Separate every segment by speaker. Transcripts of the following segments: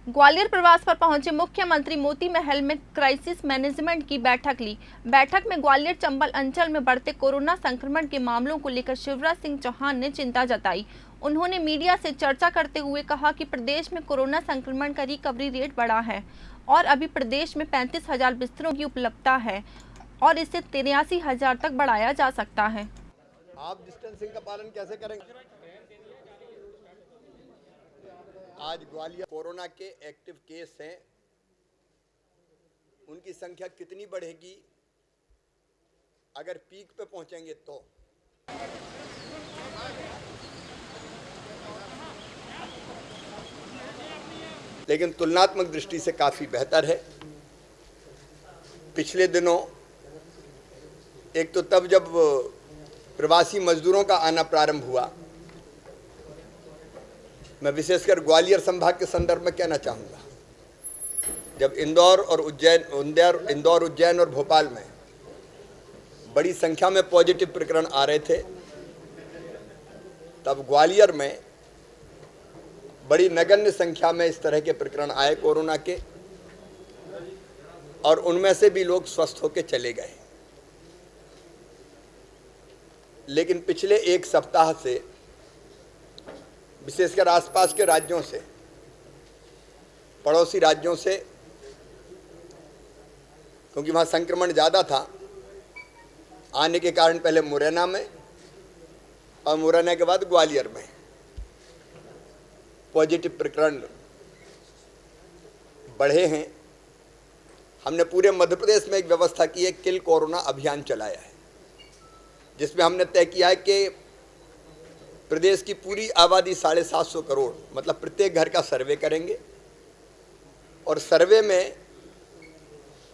Speaker 1: ग्वालियर प्रवास पर पहुंचे मुख्यमंत्री मोती महल में क्राइसिस मैनेजमेंट की बैठक ली। बैठक में ग्वालियर चंबल अंचल में बढ़ते कोरोना संक्रमण के मामलों को लेकर शिवराज सिंह चौहान ने चिंता जताई। उन्होंने मीडिया से चर्चा करते हुए कहा कि प्रदेश में कोरोना संक्रमण का रिकवरी रेट बढ़ा है और अभी प्रदेश में 35,000 बिस्तरों की उपलब्धता है और इसे 83,000 तक बढ़ाया जा सकता है।
Speaker 2: आप डिस्टेंसिंग का पालन कैसे करेंगे? आज ग्वालियर कोरोना के एक्टिव केस हैं, उनकी संख्या कितनी बढ़ेगी अगर पीक पे पहुंचेंगे तो? लेकिन तुलनात्मक दृष्टि से काफी बेहतर है। पिछले दिनों एक तो तब जब प्रवासी मजदूरों का आना प्रारंभ हुआ, मैं विशेषकर ग्वालियर संभाग के संदर्भ में कहना चाहूँगा, जब इंदौर, उज्जैन और भोपाल में बड़ी संख्या में पॉजिटिव प्रकरण आ रहे थे, तब ग्वालियर में बड़ी नगण्य संख्या में इस तरह के प्रकरण आए कोरोना के, और उनमें से भी लोग स्वस्थ होकर चले गए। लेकिन पिछले एक सप्ताह से विशेषकर आसपास के राज्यों से, पड़ोसी राज्यों से, क्योंकि वहाँ संक्रमण ज़्यादा था, आने के कारण पहले मुरैना में और मुरैना के बाद ग्वालियर में पॉजिटिव प्रकरण बढ़े हैं। हमने पूरे मध्य प्रदेश में एक व्यवस्था की है, किल कोरोना अभियान चलाया है, जिसमें हमने तय किया है कि प्रदेश की पूरी आबादी 750 करोड़, मतलब प्रत्येक घर का सर्वे करेंगे, और सर्वे में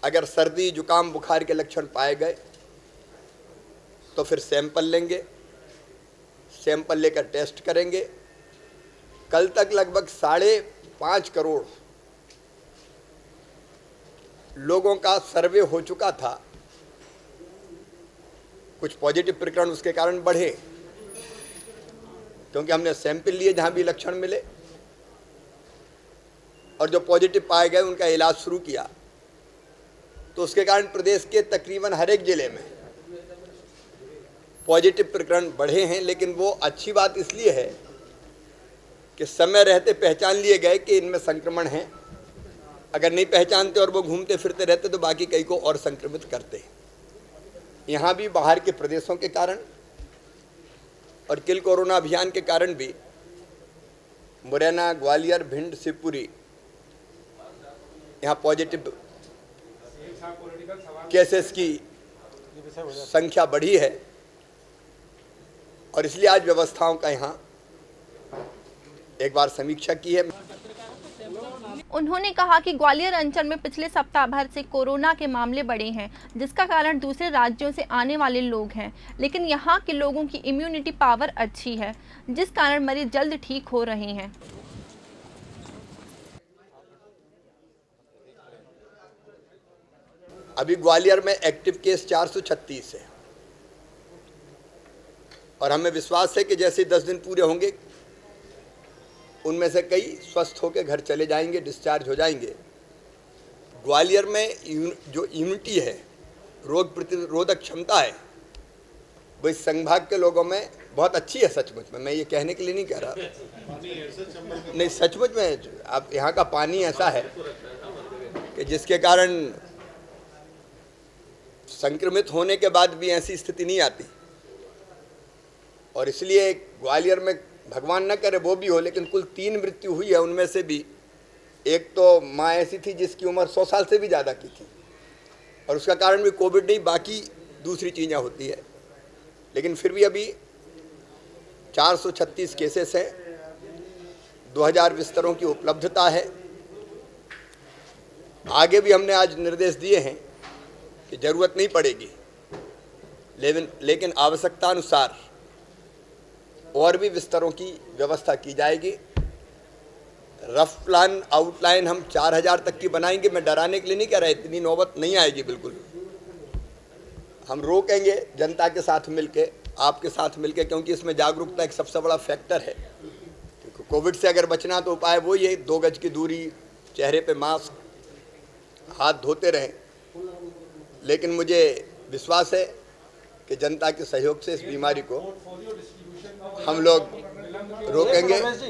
Speaker 2: अगर सर्दी, जुकाम, बुखार के लक्षण पाए गए तो फिर सैंपल लेंगे, सैंपल लेकर टेस्ट करेंगे। कल तक लगभग 5.5 करोड़ लोगों का सर्वे हो चुका था। कुछ पॉजिटिव प्रकरण उसके कारण बढ़े क्योंकि हमने सैंपल लिए जहां भी लक्षण मिले, और जो पॉजिटिव पाए गए उनका इलाज शुरू किया, तो उसके कारण प्रदेश के तकरीबन हर एक जिले में पॉजिटिव प्रकरण बढ़े हैं। लेकिन वो अच्छी बात इसलिए है कि समय रहते पहचान लिए गए कि इनमें संक्रमण है। अगर नहीं पहचानते और वो घूमते फिरते रहते तो बाकी कई को और संक्रमित करते हैं। यहाँ भी बाहर के प्रदेशों के कारण और किल कोरोना अभियान के कारण भी मुरैना, ग्वालियर, भिंड, शिवपुरी, यहाँ पॉजिटिव केसेस की संख्या बढ़ी है, और इसलिए आज व्यवस्थाओं का यहाँ एक बार समीक्षा की है।
Speaker 1: उन्होंने कहा कि ग्वालियर अंचल में पिछले सप्ताह भर से कोरोना के मामले बढ़े हैं, जिसका कारण दूसरे राज्यों से आने वाले लोग हैं, लेकिन यहाँ के लोगों की इम्यूनिटी पावर अच्छी है, जिस कारण मरीज जल्द ठीक हो रहे हैं।
Speaker 2: अभी ग्वालियर में एक्टिव केस 436 है, और हमें विश्वास है कि जैसे 10 दिन पूरे होंगे उनमें से कई स्वस्थ होकर घर चले जाएंगे, डिस्चार्ज हो जाएंगे। ग्वालियर में जो इम्यूनिटी है, रोग प्रतिरोधक क्षमता है, वो इस संभाग के लोगों में बहुत अच्छी है। सचमुच में, मैं ये कहने के लिए नहीं कह रहा, नहीं सचमुच में आप यहाँ का पानी ऐसा है कि जिसके कारण संक्रमित होने के बाद भी ऐसी स्थिति नहीं आती। और इसलिए ग्वालियर में भगवान न करे वो भी हो, लेकिन कुल 3 मृत्यु हुई है। उनमें से भी एक तो माँ ऐसी थी जिसकी उम्र 100 साल से भी ज़्यादा की थी, और उसका कारण भी कोविड नहीं, बाकी दूसरी चीज़ें होती है। लेकिन फिर भी अभी 436 केसेस हैं, 2000 बिस्तरों की उपलब्धता है। आगे भी हमने आज निर्देश दिए हैं कि ज़रूरत नहीं पड़ेगी, लेकिन आवश्यकता अनुसार और भी बिस्तरों की व्यवस्था की जाएगी। रफ प्लान, आउटलाइन हम 4000 तक की बनाएंगे। मैं डराने के लिए नहीं कह रहा, इतनी नौबत नहीं आएगी बिल्कुल। हम रोकेंगे जनता के साथ मिलके, आपके साथ मिलके, क्योंकि इसमें जागरूकता एक सबसे बड़ा फैक्टर है। कोविड से अगर बचना तो उपाय वही है, 2 गज की दूरी, चेहरे पे मास्क, हाथ धोते रहें। लेकिन मुझे विश्वास है कि जनता के सहयोग से इस बीमारी को हम लोग रोकेंगे।